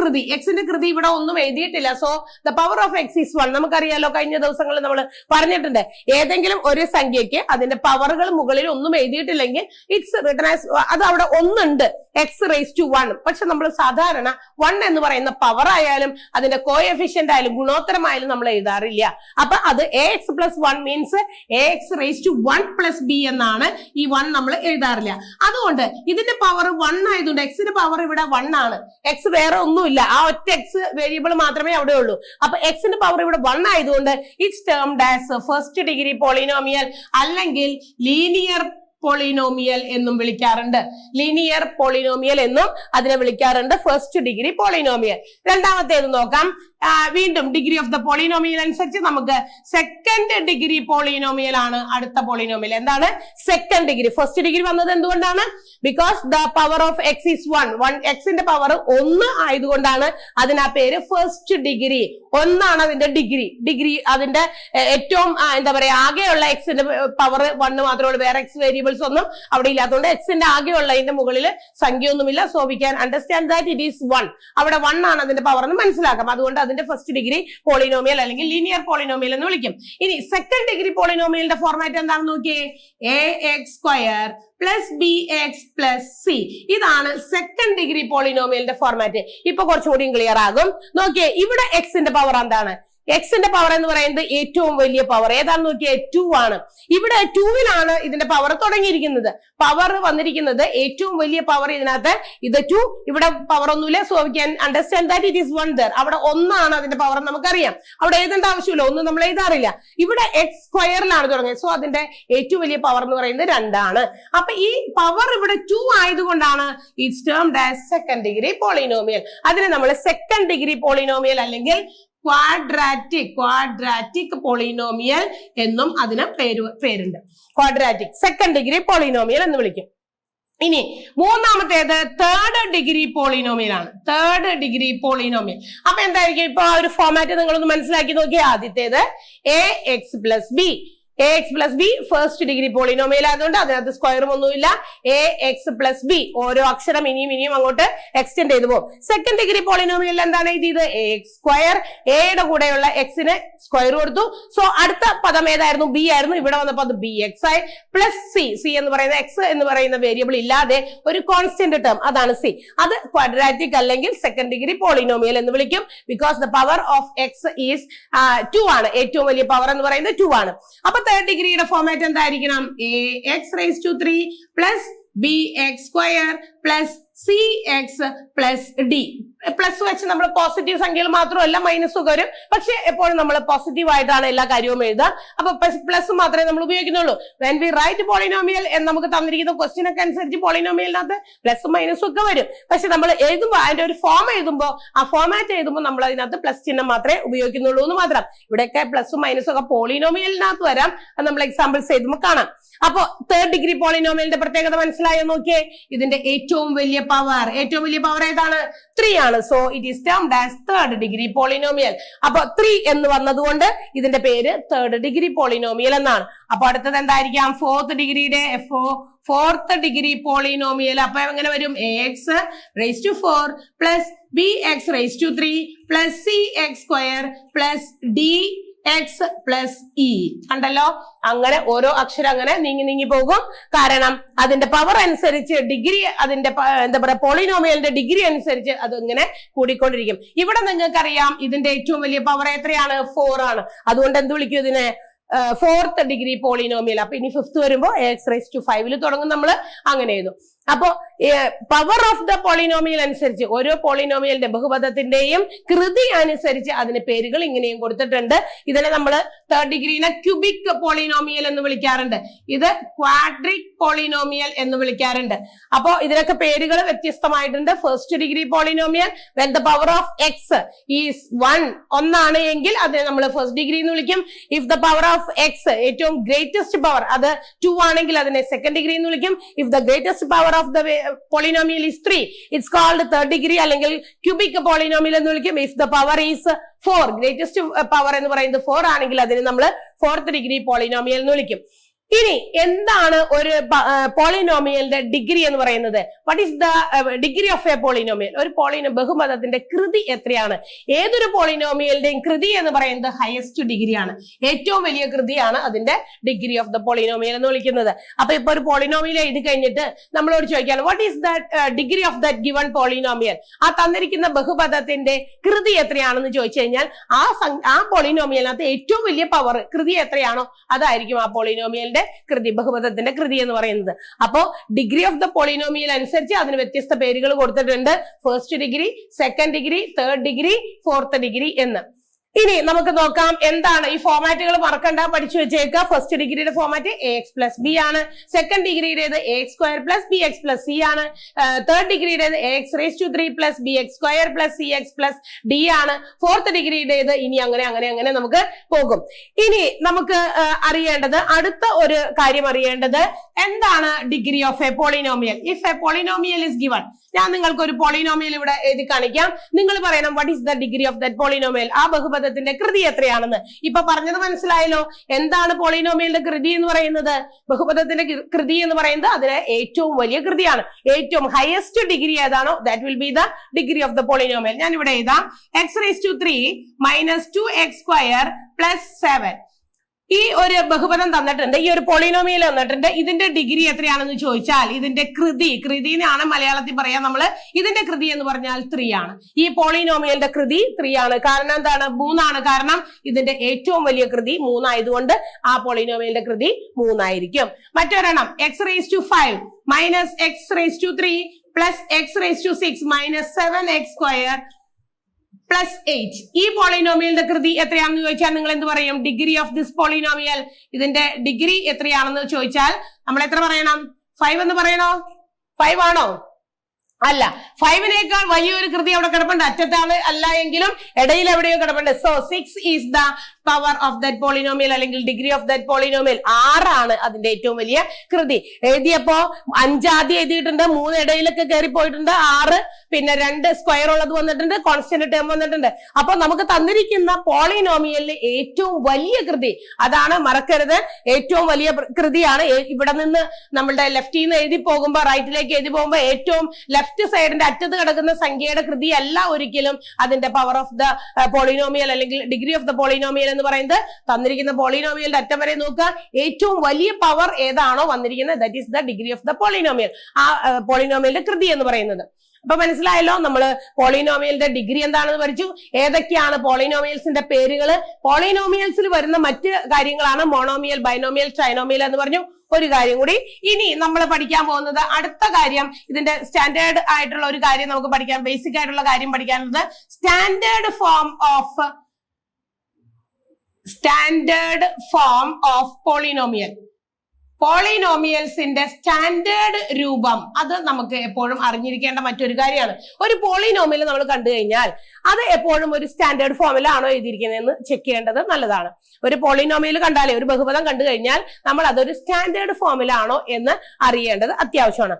കൃതി ഇവിടെ ഒന്നും എഴുതിയിട്ടില്ല. So the power of x is 1. നമുക്കറിയാലോ, കഴിഞ്ഞ ദിവസങ്ങളിൽ നമ്മൾ പറഞ്ഞിട്ടുണ്ട്, ഏതെങ്കിലും ഒരു സംഖ്യക്ക് അതിന്റെ പവറുകൾ മുകളിൽ ഒന്നും എഴുതിയിട്ടില്ലെങ്കിൽ ഇറ്റ്സ് റിട്ടൺ ആസ്, അത് അവിടെ ഒന്നുണ്ട്, x⁻1. പക്ഷെ നമ്മൾ സാധാരണ 1 എന്ന് പറയുന്ന പവർ ആയാലും അതിന്റെ കോഎഫിഷ്യന്റ് ആയാലും ഗുണോത്തരമായാലും നമ്മൾ എഴുതാറില്ല. അപ്പൊ അത് ax+1 മീൻസ് ax⁻1+b എന്നാണ്. ഈ 1 നമ്മൾ എഴുതാറില്ല. അതുകൊണ്ട് ഇതിന്റെ പവർ 1 ആയതുകൊണ്ട് എക്സിന്റെ പവർ ഇവിടെ 1 ആണ്. എക്സ് വേറെ ഒന്നുമില്ല, ആ ഒറ്റ എക്സ് വേരിയബിൾ മാത്രമേ അവിടെ ഉള്ളൂ. അപ്പൊ എക്സിന്റെ പവർ ഇവിടെ 1 ആയതുകൊണ്ട് it's termed as first degree polynomial, അല്ലെങ്കിൽ ലീനിയർ പോളിനോമിയൽ എന്നും വിളിക്കാറുണ്ട്. ലീനിയർ പോളിനോമിയൽ എന്നും അതിനെ വിളിക്കാറുണ്ട്, ഫസ്റ്റ് ഡിഗ്രി പോളിനോമിയൽ. രണ്ടാമത്തേത് നോക്കാം, വീണ്ടും ഡിഗ്രി ഓഫ് ദ പോളിനോമിയൽ അനുസരിച്ച് നമുക്ക് സെക്കൻഡ് ഡിഗ്രി പോളിനോമിയൽ ആണ് അടുത്ത പോളിനോമിയൽ. എന്താണ് സെക്കൻഡ് ഡിഗ്രി? ഫസ്റ്റ് ഡിഗ്രി വന്നത് എന്തുകൊണ്ടാണ്? Because the power of x is 1. എക്സിന്റെ പവർ 1 ആയതുകൊണ്ടാണ് അതിന് ആ പേര് ഫസ്റ്റ് ഡിഗ്രി. 1 ആണ് അതിന്റെ ഡിഗ്രി അതിന്റെ ഏറ്റവും എന്താ പറയാ ആകെയുള്ള എക്സിന്റെ പവർ 1 മാത്രമേ ഉള്ളൂ. വേറെ എക്സ് വേരിയബിൾസ് ഒന്നും അവിടെ ഇല്ലാത്തതുകൊണ്ട് എക്സിന്റെ ആകെയുള്ളതിന്റെ മുകളിൽ സംഖ്യയൊന്നുമില്ല. So we can understand that it is 1. അവിടെ 1 ആണ് അതിന്റെ പവർ എന്ന് മനസ്സിലാക്കാം. അതുകൊണ്ട് അതിന്റെ ഫസ്റ്റ് ഡിഗ്രി പോളിനോമിയൽ അല്ലെങ്കിൽ ലീനിയർ പോളിനോമിയൽ എന്ന് വിളിക്കും. ഇനി സെക്കൻഡ് ഡിഗ്രി പോളിനോമിയലിന്റെ ഫോർമാറ്റ് എന്താണെന്ന് നോക്കിയേ. ax² plus bx plus c. ഇതാണ് സെക്കൻഡ് ഡിഗ്രി പോളിനോമിയലിന്റെ ഫോർമാറ്റ്. ഇപ്പൊ കുറച്ചുകൂടി ക്ലിയർ ആകും. നോക്കിയേ, ഇവിടെ എക്സിന്റെ പവർ എന്താണ്? എക്സിന്റെ പവർ എന്ന് പറയുന്നത് ഏറ്റവും വലിയ പവർ ഏതാണെന്ന് നോക്കിയാൽ 2 ആണ്. ഇവിടെ 2-ലാണ് ഇതിന്റെ പവർ തുടങ്ങിയിരിക്കുന്നത്. പവർ വന്നിരിക്കുന്നത് ഏറ്റവും വലിയ പവർ ഇതിനകത്ത് ഇത് 2. ഇവിടെ പവർ ഒന്നുമില്ല. So we can understand that it is 1 there. അവിടെ 1 ആണ് അതിന്റെ പവർ നമുക്കറിയാം. അവിടെ എഴുതേണ്ട ആവശ്യമില്ല, ഒന്നും നമ്മൾ എഴുതാറില്ല. ഇവിടെ x² തുടങ്ങിയത്. സോ അതിന്റെ ഏറ്റവും വലിയ പവർ എന്ന് പറയുന്നത് 2 ആണ്. അപ്പൊ ഈ പവർ ഇവിടെ 2 ആയതുകൊണ്ടാണ് it's termed as second degree polynomial. അതിനെ നമ്മൾ സെക്കൻഡ് ഡിഗ്രി പോളിനോമിയൽ അല്ലെങ്കിൽ ക്വാഡ്രാറ്റിക് പോളിനോമിയൽ എന്നും അതിന് പേരുണ്ട്. ക്വാഡ്രാറ്റിക് സെക്കൻഡ് ഡിഗ്രി പോളിനോമിയൽ എന്ന് വിളിക്കും. ഇനി മൂന്നാമത്തേത് തേർഡ് ഡിഗ്രി പോളിനോമിയൽ ആണ്. തേർഡ് ഡിഗ്രി പോളിനോമിയൽ അപ്പൊ എന്തായിരിക്കും? ഇപ്പൊ ആ ഒരു ഫോർമാറ്റ് നിങ്ങളൊന്ന് മനസ്സിലാക്കി നോക്കിയാൽ ആദ്യത്തേത് ax plus B. ax plus B first degree polynomial ആയതുകൊണ്ട് അതിനകത്ത് സ്ക്വയറും ഒന്നുമില്ല. ax പ്ലസ് ബി ഓരോ അക്ഷരം ഇനിയും അങ്ങോട്ട് എക്സ്റ്റെൻഡ് ചെയ്തു പോകും. സെക്കൻഡ് ഡിഗ്രി പോളിനോമിയൽ എന്താണ് എഴുതിയത്? ax². എയുടെ കൂടെയുള്ള എക്സിന് സ്ക്വയർ കൊടുത്തു. സോ അടുത്ത പദം ഏതായിരുന്നു? ബി ആയിരുന്നു. ഇവിടെ വന്നപ്പോൾ അത് bx ആയി. പ്ലസ് സി എന്ന് പറയുന്ന എക്സ് എന്ന് പറയുന്ന വേരിയബിൾ ഇല്ലാതെ ഒരു കോൺസ്റ്റന്റ് ടേം, അതാണ് സി. അത് ക്വാഡ്രാറ്റിക് അല്ലെങ്കിൽ സെക്കൻഡ് ഡിഗ്രി പോളിനോമിയൽ എന്ന് വിളിക്കും. Because the power of x is 2 ആണ്. ഏറ്റവും വലിയ പവർ എന്ന് പറയുന്നത് 2 ആണ്. അപ്പൊ തേർഡ് ഡിഗ്രിയുടെ ഫോർമാറ്റ് എന്തായിരിക്കണം? ax³ plus bx² plus cx plus d. Plus വെച്ച് നമ്മൾ പോസിറ്റീവ് സംഖ്യകൾ മാത്രമല്ല മൈനസ് ഒക്കെ വരും. പക്ഷെ എപ്പോഴും നമ്മൾ പോസിറ്റീവ് ആയിട്ടാണ് എല്ലാ കാര്യവും എഴുതുക. അപ്പൊ പ്ലസ് മാത്രമേ നമ്മൾ ഉപയോഗിക്കുന്നുള്ളൂ. വെൻ വി റൈറ്റ് പോളിനോമിയൽ എന്ന് നമുക്ക് തന്നിരിക്കുന്ന ക്വസ്റ്റ്യൻ ഒക്കെ അനുസരിച്ച് പോളിനോമിയലിനകത്ത് പ്ലസും മൈനസും ഒക്കെ വരും. പക്ഷെ നമ്മൾ എഴുതുമ്പോൾ അതിന്റെ ഒരു ഫോം എഴുതുമ്പോൾ ആ ഫോർമാറ്റ് എഴുതുമ്പോൾ നമ്മൾ അതിനകത്ത് പ്ലസ് ചിഹ്നം മാത്രമേ ഉപയോഗിക്കുന്നുള്ളൂ എന്ന് മാത്രം. ഇവിടെയൊക്കെ പ്ലസും മൈനസും ഒക്കെ പോളിനോമിയലിനകത്ത് വരാം. അത് നമ്മൾ എക്സാമ്പിൾസ് എഴുതുമ്പോൾ കാണാം. അപ്പൊ തേർഡ് ഡിഗ്രി പോളിനോമിയലിന്റെ പ്രത്യേകത മനസ്സിലായോ നോക്കിയേ. ഇതിന്റെ ഏറ്റവും വലിയ പവർ ഏതാണ്? 3 ആണ്. So it is termed as third degree polynomial. അപ്പൊ 3 എന്ന് വന്നതുകൊണ്ട് ഇതിന്റെ പേര് തേർഡ് ഡിഗ്രി പോളിനോമിയൽ എന്നാണ്. അപ്പൊ അടുത്തത് എന്തായിരിക്കാം? Fourth degree polynomial. അപ്പൊ എങ്ങനെ വരും? ax⁴ plus bx⁵ plus cx² plus dx plus E. കണ്ടല്ലോ, അങ്ങനെ ഓരോ അക്ഷരം അങ്ങനെ നീങ്ങി പോകും. കാരണം അതിന്റെ പവർ അനുസരിച്ച് ഡിഗ്രി, അതിന്റെ എന്താ പറയാ പോളിനോമിയലിന്റെ ഡിഗ്രി അനുസരിച്ച് അത് ഇങ്ങനെ കൂടിക്കൊണ്ടിരിക്കും. ഇവിടെ നിങ്ങൾക്കറിയാം ഇതിന്റെ ഏറ്റവും വലിയ പവർ എത്രയാണ്? 4 ആണ്. അതുകൊണ്ട് എന്ത് വിളിക്കും ഇതിനെ? Fourth degree polynomial. അപ്പൊ ഇനി ഫിഫ്ത് വരുമ്പോ ax⁵ തുടങ്ങും. നമ്മൾ അങ്ങനെ എഴുതും. അപ്പോ പവർ ഓഫ് ദ പോളിനോമിയൽ അനുസരിച്ച് ഓരോ പോളിനോമിയലിന്റെ ബഹുപദത്തിന്റെയും കൃതി അനുസരിച്ച് അതിന് പേരുകൾ ഇങ്ങനെയും കൊടുത്തിട്ടുണ്ട്. ഇതിനെ നമ്മൾ തേർഡ് ഡിഗ്രീനെ ക്യൂബിക് പോളിനോമിയൽ എന്ന് വിളിക്കാറുണ്ട്. ഇത് ക്വാഡ്രിക് പോളിനോമിയൽ എന്ന് വിളിക്കാറുണ്ട്. അപ്പോ ഇതിനൊക്കെ പേരുകൾ വ്യത്യസ്തമായിട്ടുണ്ട്. First degree polynomial when the power of x is 1 ആണ് എങ്കിൽ അതിനെ നമ്മൾ ഫസ്റ്റ് ഡിഗ്രി എന്ന് വിളിക്കും. If the power of x ഏറ്റവും ഗ്രേറ്റസ്റ്റ് പവർ അത് 2 ആണെങ്കിൽ അതിനെ സെക്കൻഡ് ഡിഗ്രി എന്ന് വിളിക്കും. If the greatest power of the polynomial is 3, it's called third degree അല്ലെങ്കിൽ cubic polynomial എന്ന് വിളിക്കും. If the power is 4, greatest power എന്ന് പറയുന്നത് 4 ആണെങ്കിൽ അതിനെ നമ്മൾ fourth degree polynomial എന്ന് വിളിക്കും. ഇനി എന്താണ് ഒരു പോളിനോമിയലിന്റെ ഡിഗ്രി എന്ന് പറയുന്നത്? What is the degree of A polynomial? ഒരു ബഹുപദത്തിന്റെ കൃതി എത്രയാണ്? ഏതൊരു പോളിനോമിയലിന്റെയും കൃതി എന്ന് പറയുന്നത് ഹയസ്റ്റ് ഡിഗ്രിയാണ്. ഏറ്റവും വലിയ കൃതിയാണ് അതിന്റെ ഡിഗ്രി ഓഫ് ദ പോളിനോമിയൽ എന്ന് വിളിക്കുന്നത്. അപ്പൊ ഇപ്പൊ ഒരു പോളിനോമിയൽ എഴുതി കഴിഞ്ഞിട്ട് നമ്മളോട് ചോദിക്കാണ് what is the degree of that given polynomial? ആ തന്നിരിക്കുന്ന ബഹുപദത്തിന്റെ കൃതി എത്രയാണെന്ന് ചോദിച്ചു കഴിഞ്ഞാൽ ആ പോളിനോമിയലിനകത്ത് ഏറ്റവും വലിയ പവർ കൃതി എത്രയാണോ അതായിരിക്കും ആ പോളിനോമിയലിന്റെ കൃതി, ബഹുപദത്തിന്റെ കൃതി എന്ന് പറയുന്നത്. അപ്പോ ഡിഗ്രി ഓഫ് ദ പോളിനോമിയൽ അനുസരിച്ച് അതിന് വ്യത്യസ്ത പേരുകൾ കൊടുത്തിട്ടുണ്ട്. First degree, second degree, third degree, fourth degree എന്ന്. ഇനി നമുക്ക് നോക്കാം എന്താണ് ഈ ഫോമാറ്റുകൾ മറക്കണ്ട, പഠിച്ചു വെച്ചേക്കുക. ഫസ്റ്റ് ഡിഗ്രിയുടെ ഫോമാറ്റ് AX+B ആണ്. സെക്കൻഡ് ഡിഗ്രിയുടേത് AX²+BX+C ആണ്. തേർഡ് ഡിഗ്രിയുടേത് AX⁻³ +BX² +CX+D ആണ്. ഫോർത്ത് ഡിഗ്രിയുടേത് ഇനി അങ്ങനെ നമുക്ക് പോകും. ഇനി നമുക്ക് അറിയേണ്ടത് അടുത്ത ഒരു കാര്യം അറിയേണ്ടത് എന്താണ് degree of A polynomial. If A polynomial is given, ഞാൻ നിങ്ങൾക്ക് ഒരു പോളിനോമിയൽ ഇവിടെ എഴുതി കാണിക്കാം. നിങ്ങൾ പറയണം what is the degree of that polynomial. ആ ബഹുപദത്തിന്റെ കൃതി എത്രയാണെന്ന്. ഇപ്പൊ പറഞ്ഞത് മനസ്സിലായല്ലോ. എന്താണ് പോളിനോമിയലിന്റെ കൃതി എന്ന് പറയുന്നത്? ബഹുപദത്തിന്റെ കൃതി എന്ന് പറയുന്നത് അതിന് ഏറ്റവും വലിയ കൃതിയാണ്. ഏറ്റവും ഹയസ്റ്റ് ഡിഗ്രി ഏതാണോ that will be the degree of the polynomial. ഞാൻ ഇവിടെ എഴുതാം x⁻³ - 2x² + 7. ഈ ഒരു ബഹുപദം തന്നിട്ടുണ്ട്, ഈ ഒരു പോളിനോമിയൽ തന്നിട്ടുണ്ട്. ഇതിന്റെ ഡിഗ്രി എത്രയാണെന്ന് ചോദിച്ചാൽ ഇതിന്റെ കൃതിനാണ് മലയാളത്തിൽ പറയാം നമ്മള്. ഇതിന്റെ കൃതി എന്ന് പറഞ്ഞാൽ 3 ആണ്. ഈ പോളിനോമിയലിന്റെ കൃതി 3 ആണ്. കാരണം എന്താണ്? 3 ആണ്. കാരണം ഇതിന്റെ ഏറ്റവും വലിയ കൃതി 3 ആയതുകൊണ്ട് ആ പോളിനോമിയലിന്റെ കൃതി 3 ആയിരിക്കും. മറ്റൊരെണ്ണം x⁵ - x⁻³ + x⁻⁶ - 7x² +8. ഈ പോളിനോമിയലിന്റെ കൃതി എത്രയാണെന്ന് ചോദിച്ചാൽ നിങ്ങൾ എന്ത് പറയും? Degree of this polynomial. ഇതിന്റെ ഡിഗ്രി എത്രയാണെന്ന് ചോദിച്ചാൽ നമ്മൾ എത്ര പറയണം? 5 എന്ന് പറയണോ? 5 ആണോ? അല്ല, 5നേക്കാൾ വലിയൊരു കൃതി അവിടെ കിടപ്പുണ്ട്. അറ്റത്താണ് അല്ല എങ്കിലും ഇടയിൽ എവിടെയോ കിടപ്പുണ്ട്. So 6 is the power of that polynomial അല്ലെങ്കിൽ ഡിഗ്രി ഓഫ് ദാറ്റ് പോളിനോമിയൽ. 6 ആണ് അതിന്റെ ഏറ്റവും വലിയ കൃതി. എഴുതിയപ്പോ 5 ആദ്യം എഴുതിയിട്ടുണ്ട്, 3 ഇടയിലൊക്കെ കയറി പോയിട്ടുണ്ട്, 6 പിന്നെ 2 സ്ക്വയർ ഉള്ളത് വന്നിട്ടുണ്ട്, കോൺസ്റ്റന്റ് ടേം വന്നിട്ടുണ്ട്. അപ്പൊ നമുക്ക് തന്നിരിക്കുന്ന പോളിനോമിയലിന് ഏറ്റവും വലിയ കൃതി അതാണ്, മറക്കരുത്. ഏറ്റവും വലിയ കൃതിയാണ്. ഇവിടെ നിന്ന് നമ്മളുടെ ലെഫ്റ്റിൽ നിന്ന് എഴുതി പോകുമ്പോ റൈറ്റിലേക്ക് എഴുതി പോകുമ്പോ ഏറ്റവും ലെഫ്റ്റ് സൈഡിന്റെ അറ്റത്ത് കിടക്കുന്ന സംഖ്യയുടെ കൃതി അല്ല ഒരിക്കലും അതിന്റെ പവർ ഓഫ് ദ പോളിനോമിയൽ അല്ലെങ്കിൽ ഡിഗ്രി ഓഫ് ദ പോളിനോമിയൽ എന്ന് പറയുന്നത്. തന്നിരിക്കുന്ന പോളിനോമിയലിന്റെ അറ്റം വരെ നോക്കുക. ഏറ്റവും വലിയ പവർ ഏതാണോ വന്നിരിക്കുന്നത് that is the degree of the polynomial. ആ പോളിനോമിയലിന്റെ കൃതി എന്ന് പറയുന്നത്. അപ്പൊ മനസ്സിലായല്ലോ, നമ്മള് പോളിനോമിയലിന്റെ ഡിഗ്രി എന്താണെന്ന് പഠിച്ചു. ഏതൊക്കെയാണ് പോളിനോമിയൽസിന്റെ പേരുകൾ. പോളിനോമിയൽസിൽ വരുന്ന മറ്റ് കാര്യങ്ങളാണ് മോണോമിയൽ, ബൈനോമിയൽ, ട്രൈനോമിയൽ എന്ന് പറഞ്ഞു. ഒരു കാര്യം കൂടി ഇനി നമ്മൾ പഠിക്കാൻ പോകുന്നത് അടുത്ത കാര്യം, ഇതിന്റെ സ്റ്റാൻഡേർഡ് ആയിട്ടുള്ള ഒരു കാര്യം നമുക്ക് പഠിക്കാൻ, ബേസിക് ആയിട്ടുള്ള കാര്യം പഠിക്കാനുള്ളത് സ്റ്റാൻഡേർഡ് ഫോം ഓഫ് പോളിനോമിയൽ. പോളിനോമിയൽസിന്റെ സ്റ്റാൻഡേർഡ് രൂപം അത് നമുക്ക് എപ്പോഴും അറിഞ്ഞിരിക്കേണ്ട മറ്റൊരു കാര്യമാണ്. ഒരു പോളിനോമിയൽ നമ്മൾ കണ്ടു കഴിഞ്ഞാൽ അത് എപ്പോഴും ഒരു സ്റ്റാൻഡേർഡ് ഫോമിലാണോ എഴുതിയിരിക്കുന്നതെന്ന് ചെക്ക് ചെയ്യേണ്ടത് നല്ലതാണ്. ഒരു പോളിനോമിയൽ കണ്ടാലേ, ഒരു ബഹുപദം കണ്ടു കഴിഞ്ഞാൽ നമ്മൾ അതൊരു സ്റ്റാൻഡേർഡ് ഫോമിലാണോ എന്ന് അറിയേണ്ടത് അത്യാവശ്യമാണ്.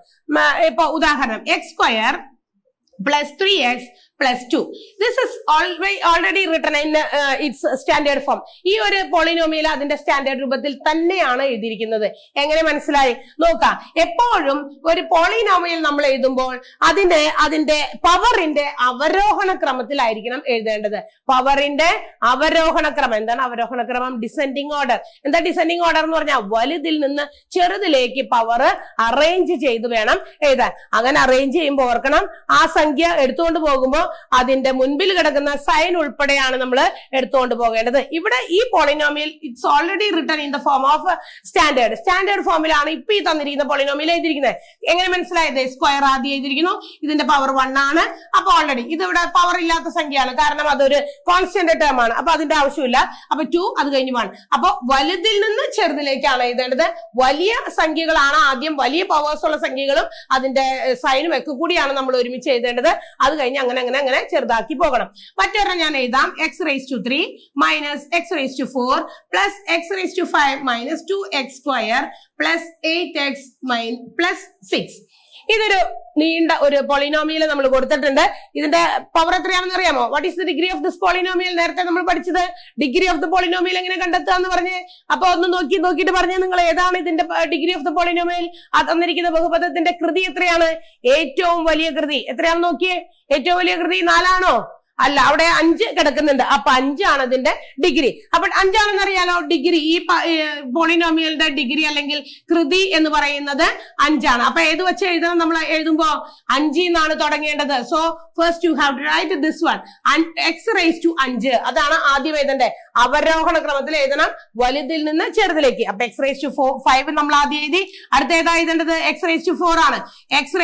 ഇപ്പൊ ഉദാഹരണം x² + 3x + 2. This is already written in its standard form. ഈ ഒരു പോളിനോമിയൽ അതിന്റെ സ്റ്റാൻഡേർഡ് രൂപത്തിൽ തന്നെയാണ് എഴുതിയിരിക്കുന്നത്. എങ്ങനെ മനസ്സിലായി? നോക്കാം. എപ്പോഴും ഒരു പോളിനോമിയൽ നമ്മൾ എഴുതുമ്പോൾ അതിന്റെ പവറിന്റെ അവരോഹണ ക്രമത്തിലായിരിക്കണം എഴുതേണ്ടത്. പവറിന്റെ അവരോഹണ ക്രമം. എന്താണ് അവരോഹണ ക്രമം? Descending order. എന്താ ഡിസെൻഡിങ് ഓർഡർ എന്ന് പറഞ്ഞാൽ വലുതിൽ നിന്ന് ചെറുതിലേക്ക് പവർ അറേഞ്ച് ചെയ്ത് വേണം എഴുതാൻ. അങ്ങനെ അറേഞ്ച് ചെയ്യുമ്പോൾ ഓർക്കണം, ആ സംഖ്യ എടുത്തുകൊണ്ട് പോകുമ്പോൾ അതിന്റെ മുൻപിൽ കിടക്കുന്ന സൈൻ ഉൾപ്പെടെയാണ് നമ്മൾ എടുത്തുകൊണ്ട് പോകേണ്ടത്. ഇവിടെ ഈ polynomial it's already written in the form of standard ഫോമിലാണ് ഇപ്പൊ ഈ തന്നിരിക്കുന്ന പോളിനോമിയൽ എഴുതിയിരിക്കുന്നത്. എങ്ങനെ മനസ്സിലായത്? സ്ക്വയർ ആദ്യം എഴുതിയിരിക്കുന്നു, ഇതിന്റെ പവർ 1 ആണ്. അപ്പൊ ഓൾറെഡി ഇത് ഇവിടെ പവർ ഇല്ലാത്ത സംഖ്യയാണ്, കാരണം അതൊരു കോൺസ്റ്റന്റ് ടേം ആണ്. അപ്പൊ അതിന്റെ ആവശ്യമില്ല. അപ്പൊ 2, അത് കഴിഞ്ഞ് 1. അപ്പൊ വലുതിൽ നിന്ന് ചെറുതിലേക്കാണ് എഴുതേണ്ടത്. വലിയ സംഖ്യകളാണ് ആദ്യം, വലിയ പവേഴ്സ് ഉള്ള സംഖ്യകളും അതിന്റെ സൈനും ഒക്കെ കൂടിയാണ് നമ്മൾ ഒരുമിച്ച് എഴുതേണ്ടത്. അത് കഴിഞ്ഞ് അങ്ങനെ ചെറുതാക്കി പോകണം. മറ്റൊരെണ്ണം ഞാൻ എഴുതാം. x⁻³ - x⁻⁴ + x⁵ - 2x² + 8x + 6. ഇതൊരു നീണ്ട ഒരു പോളിനോമിയൽ നമ്മൾ കൊടുത്തിട്ടുണ്ട്. ഇതിന്റെ പവർ എത്രയാണെന്ന് അറിയാമോ? What is the degree of this polynomial? നേരത്തെ നമ്മൾ പഠിച്ചത് ഡിഗ്രി ഓഫ് ദ പോളിനോമിയൽ എങ്ങനെ കണ്ടെത്തുക എന്ന് പറഞ്ഞ്. അപ്പൊ ഒന്ന് നോക്കിയിട്ട് പറഞ്ഞ് നിങ്ങൾ ഏതാണ് ഇതിന്റെ ഡിഗ്രി ഓഫ് ദ പോളിനോമിയൽ. തന്നിരിക്കുന്ന ബഹുപദത്തിന്റെ കൃതി എത്രയാണ്? ഏറ്റവും വലിയ കൃതി എത്രയാണെന്ന് നോക്കിയേ. ഏറ്റവും വലിയ കൃതി 4 ആണോ? അല്ല, അവിടെ 5 കിടക്കുന്നുണ്ട്. അപ്പൊ 5 ആണ് അതിന്റെ ഡിഗ്രി. അപ്പൊ 5 ആണെന്ന് അറിയാലോ ഡിഗ്രി. ഈ പോളിനോമിയലിന്റെ ഡിഗ്രി അല്ലെങ്കിൽ കൃതി എന്ന് പറയുന്നത് 5 ആണ്. അപ്പൊ ഏത് വെച്ച് എഴുതണം? നമ്മൾ എഴുതുമ്പോ 5 എന്നാണ് തുടങ്ങേണ്ടത്. So first you have to write this one, x⁻5. അതാണ് ആദ്യം എഴുതണ്ടേ. അവരോഹണ ക്രമത്തിൽ എഴുതണം, വലുതിൽ നിന്ന് ചെറുതിലേക്ക്. അപ്പൊ x⁵5 നമ്മൾ ആദ്യം എഴുതി. അടുത്ത ഏതാ എഴുതേണ്ടത്? x⁴ ആണ്. x⁴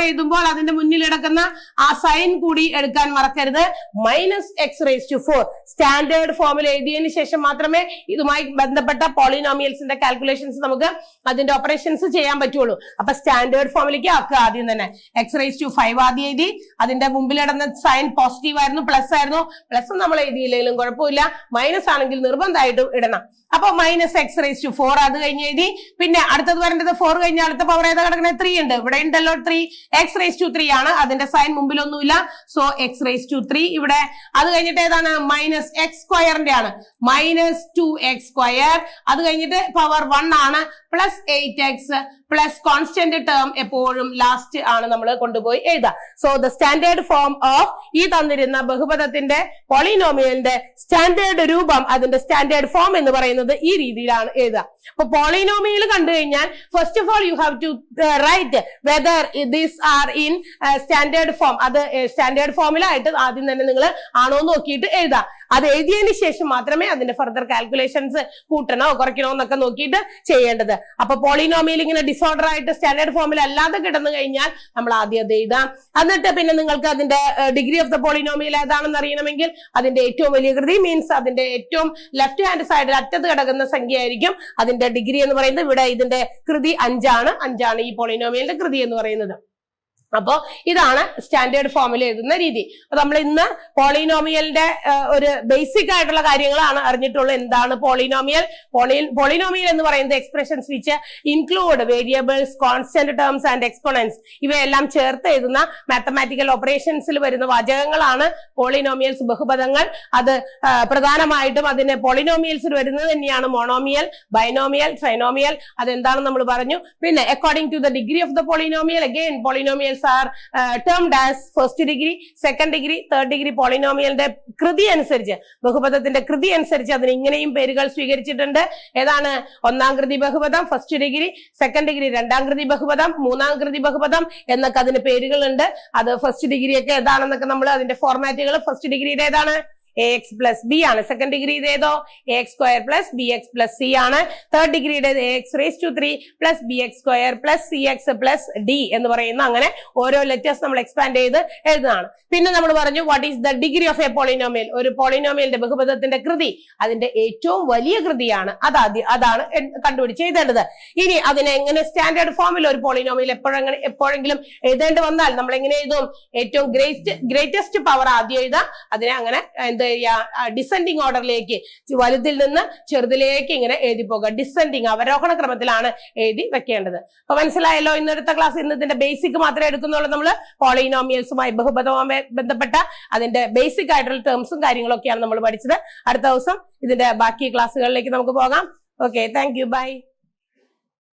എഴുതുമ്പോൾ അതിന്റെ മുന്നിൽ കിടക്കുന്ന ആ സൈൻ കൂടി എടുക്കാൻ മറക്കരുത്. -x⁴ സ്റ്റാൻഡേർഡ് ഫോമിൽ എഴുതിയതിനു ശേഷം മാത്രമേ ഇതുമായി ബന്ധപ്പെട്ട പോളിനോമിയൽസിന്റെ കാൽക്കുലേഷൻസ് നമുക്ക് അതിന്റെ ഓപ്പറേഷൻസ് ചെയ്യാൻ പറ്റുള്ളൂ. അപ്പൊ സ്റ്റാൻഡേർഡ് ഫോമിലേക്ക് ആക്കുക. ആദ്യം തന്നെ x⁵5 ആദ്യം എഴുതി. അതിന്റെ മുമ്പിൽ കിടന്ന സൈൻ പോസിറ്റീവ് ആയിരുന്നു, പ്ലസ് ആയിരുന്നു. പ്ലസ് നമ്മൾ എഴുതിയില്ലെങ്കിലും കുഴപ്പമില്ല, മൈനസ് ആണെങ്കിൽ നിർബന്ധമായിട്ടും ഇടണം. അപ്പൊ -x⁴ അത് കഴിഞ്ഞ് എഴുതി. പിന്നെ അടുത്തത് വരേണ്ടത് 4 കഴിഞ്ഞ അടുത്ത പവർ ഏതാ കിടക്കുന്നത്? 3 ഉണ്ട്. ഇവിടെ ഉണ്ടല്ലോ 3. x�3 ആണ്. അതിന്റെ സൈൻ മുമ്പിലൊന്നുമില്ല. So x�3. ഇവിടെ അത് കഴിഞ്ഞിട്ട് ഏതാണ്? -x² ആണ്. -2x². അത് കഴിഞ്ഞിട്ട് പവർ 1 ആണ്. +8x പ്ലസ് കോൺസ്റ്റന്റ് ടേം എപ്പോഴും ലാസ്റ്റ് ആണ് നമ്മൾ കൊണ്ടുപോയി എഴുതുക. So the standard form of ഈ തന്നിരുന്ന ബഹുപദത്തിന്റെ പോളിനോമിയലിന്റെ സ്റ്റാൻഡേർഡ് രൂപം, അതിന്റെ സ്റ്റാൻഡേർഡ് ഫോം എന്ന് പറയുന്നത് ഈ രീതിയിലാണ് എഴുതുക. അപ്പൊ പോളിനോമിയൽ കണ്ടു കഴിഞ്ഞാൽ first of all you have to write whether these are in standard form. അത് സ്റ്റാൻഡേർഡ് ഫോമിലായിട്ട് ആദ്യം തന്നെ നിങ്ങൾ ആണോ നോക്കിയിട്ട് എഴുതാം. അത് എഴുതിയതിന് ശേഷം മാത്രമേ അതിന്റെ ഫർദർ കാൽക്കുലേഷൻസ് കൂട്ടണോ കുറയ്ക്കണോ എന്നൊക്കെ നോക്കിയിട്ട് ചെയ്യേണ്ടത്. അപ്പൊ പോളിനോമിയൽ ഇങ്ങനെ ഡിസോർഡർ ആയിട്ട് സ്റ്റാൻഡേർഡ് ഫോമിൽ അല്ലാതെ കിടന്നു കഴിഞ്ഞാൽ നമ്മൾ ആദ്യം അത് എഴുതാം. എന്നിട്ട് പിന്നെ നിങ്ങൾക്ക് അതിന്റെ ഡിഗ്രി ഓഫ് ദ പോളിനോമിയൽ ഏതാണെന്ന് അറിയണമെങ്കിൽ അതിന്റെ ഏറ്റവും വലിയ കൃതി മീൻസ് അതിന്റെ ഏറ്റവും ലെഫ്റ്റ് ഹാൻഡ് സൈഡിൽ അറ്റത്ത് കിടക്കുന്ന സംഖ്യ ആയിരിക്കും അതിന്റെ ഡിഗ്രി എന്ന് പറയുന്നത്. ഇവിടെ ഇതിന്റെ കൃതി 5 ആണ് ഈ പോളിനോമിയലിന്റെ കൃതി എന്ന് പറയുന്നത്. അപ്പോ ഇതാണ് സ്റ്റാൻഡേർഡ് ഫോമിൽ എഴുതുന്ന രീതി. അപ്പൊ നമ്മൾ ഇന്ന് പോളിനോമിയലിന്റെ ഒരു ബേസിക് ആയിട്ടുള്ള കാര്യങ്ങളാണ് അറിഞ്ഞിട്ടുള്ളത്. എന്താണ് പോളിനോമിയൽ? പോളിനോമിയൽ എന്ന് പറയുന്നത് expressions which include variables, constant terms and exponents ഇവയെല്ലാം ചേർത്ത് എഴുതുന്ന മാത്തമാറ്റിക്കൽ ഓപ്പറേഷൻസിൽ വരുന്ന വാചകങ്ങളാണ് പോളിനോമിയൽസ്, ബഹുപദങ്ങൾ. അത് പ്രധാനമായിട്ടും അതിന് പോളിനോമിയൽസിൽ വരുന്നത് തന്നെയാണ് മോണോമിയൽ, ബൈനോമിയൽ, ട്രൈനോമിയൽ. അതെന്താണെന്ന് നമ്മൾ പറഞ്ഞു. പിന്നെ according to the degree of the polynomial, again polynomials are termed as first degree, second degree, third degree പോളിനോമിയലിന്റെ കൃതി അനുസരിച്ച്, ബഹുപദത്തിന്റെ കൃതി അനുസരിച്ച് അതിന് ഇങ്ങനെയും പേരുകൾ സ്വീകരിച്ചിട്ടുണ്ട്. ഏതാണ്? ഒന്നാം കൃതി ബഹുപദം ഫസ്റ്റ് ഡിഗ്രി, സെക്കൻഡ് ഡിഗ്രി രണ്ടാം കൃതി ബഹുപദം, മൂന്നാം കൃതി ബഹുപദം എന്നൊക്കെ അതിന് പേരുകളുണ്ട്. അത് ഫസ്റ്റ് ഡിഗ്രി ഒക്കെ ഏതാണെന്നൊക്കെ നമ്മൾ അതിന്റെ ഫോർമാറ്റുകൾ, ഫസ്റ്റ് ഡിഗ്രിയുടെ ഏതാണ്? ax plus b ആണ്. സെക്കൻഡ് ഡിഗ്രി ഏതോ ax² plus bx plus c ആണ്. തേർഡ് ഡിഗ്രിയുടെ x⁵3 plus bx² plus cx plus d എന്ന് പറയുന്ന അങ്ങനെ ഓരോ ലെറ്റേഴ്സ് നമ്മൾ എക്സ്പാൻഡ് ചെയ്ത് എഴുതുന്നതാണ്. പിന്നെ നമ്മൾ പറഞ്ഞു what is the degree of A polynomial. ഒരു പോളിനോമിയലിന്റെ ബഹുപദത്തിന്റെ കൃതി അതിന്റെ ഏറ്റവും വലിയ കൃതിയാണ്. അതാണ് കണ്ടുപിടിച്ച് എഴുതേണ്ടത്. ഇനി അതിനെ എങ്ങനെ സ്റ്റാൻഡേർഡ് ഫോമിൽ ഒരു പോളിനോമിയൽ എപ്പോഴെങ്കിലും എഴുതേണ്ടി വന്നാൽ നമ്മൾ എങ്ങനെ എഴുതും? ഏറ്റവും ഗ്രേറ്റസ്റ്റ് പവർ ആദ്യം എഴുതാം. അതിനെ അങ്ങനെ ഡിസെൻഡിങ് ഓർഡറിലേക്ക്, വലുതിൽ നിന്ന് ചെറുതിലേക്ക് ഇങ്ങനെ എഴുതി പോകുക. ഡിസെൻഡിങ് അവരോഹണ ക്രമത്തിലാണ് എഴുതി വെക്കേണ്ടത്. അപ്പൊ മനസ്സിലായല്ലോ. ഇന്നത്തെ ക്ലാസ് ഇതിന്റെ ബേസിക് മാത്രമേ എടുക്കുന്നുള്ളൂ. നമ്മൾ പോളിനോമിയൽസുമായി ബഹുപദവുമായി ബന്ധപ്പെട്ട അതിന്റെ ബേസിക് ആയിട്ടുള്ള ടേംസും കാര്യങ്ങളൊക്കെയാണ് നമ്മൾ പഠിച്ചത്. അടുത്ത ദിവസം ഇതിന്റെ ബാക്കി ക്ലാസ്സുകളിലേക്ക് നമുക്ക് പോകാം. Okay, thank you, by.